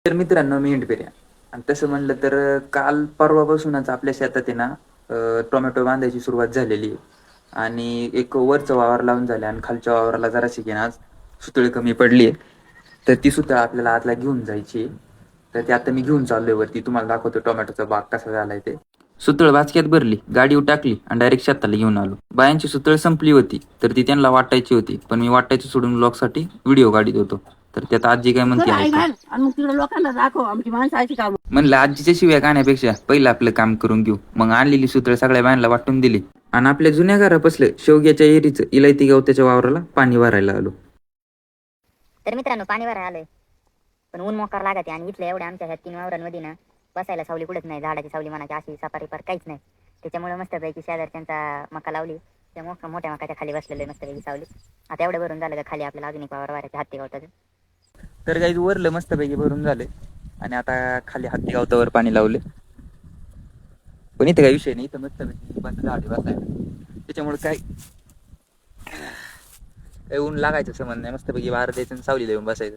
तर मित्रांनो, मी हिंडपेऱ्या आणि तसं म्हणलं तर काल परवापासूनच आपल्या शेतात आहे ना टोमॅटो बांधायची सुरुवात झालेली आहे. आणि एक वरचं वावर लावून झालं आणि खालच्या वावराला जराशी की ना आज सुतळी कमी पडली आहे. तर ती सुतळ आपल्याला आतला घेऊन जायची आहे. तर ते आता मी घेऊन चाललोय वरती, तुम्हाला दाखवतो टोमॅटोचा बाग कसा झालाय ते. सुतळ बाचक्यात भरली, गाडी टाकली आणि डायरेक्ट शेताला घेऊन आलो. बायांची सुतळ संपली होती तर ती त्यांना वाटायची होती, पण मी वाटायचं सोडून ब्लॉगसाठी व्हिडिओ काढत होतो. तर त्यात आजी काय म्हणते ऐका. आणि मग तिकडे लोकांना दाखव आमची माणसाची काम. म्हणलं आजीच्या शिव्या गाण्यापेक्षा पहिलं आपलं काम करून घेऊ. मग आणलेली सूत्र सगळ्या बायांना वाटून दिली आणि आपल्या जुन्या घरापासलं शेवग्याच्या एरीचं इलायती गवताच्या वावराला पाणी भरायला आलो. तर मित्रांनो, पाणी भरायला आलोय, पण ऊन मोकार लागत आहे. आणि इथल्या एवढ्या आमच्या ह्या 3 वावरांमध्ये ना बसायला सावली कुठंच नाही. झाडाची सावली म्हणायची अशी सपारी पार काहीच नाही. त्याच्यामुळे मस्तपैकी शेजारच्यांचा मका लावली, त्या मोठ्या मकाच्या खाली बसलेलं आहे मस्तपैकी सावली. आता एवढं भरून झालं का खाली आपल्याला अजून एक वावर भरायचं हत्ती गवताचं. तर काही वरलं मस्तपैकी भरून झाले आणि आता खाली हत्ती गावतावर पाणी लावले. पण इथं काही विषय नाही, इथं मस्तपैकी बस झाडे बसायला, त्याच्यामुळे काही ऊन लागायचं संबंध नाही. मस्तपैकी वार द्यायचं आणि सावलीला येऊन बसायचं.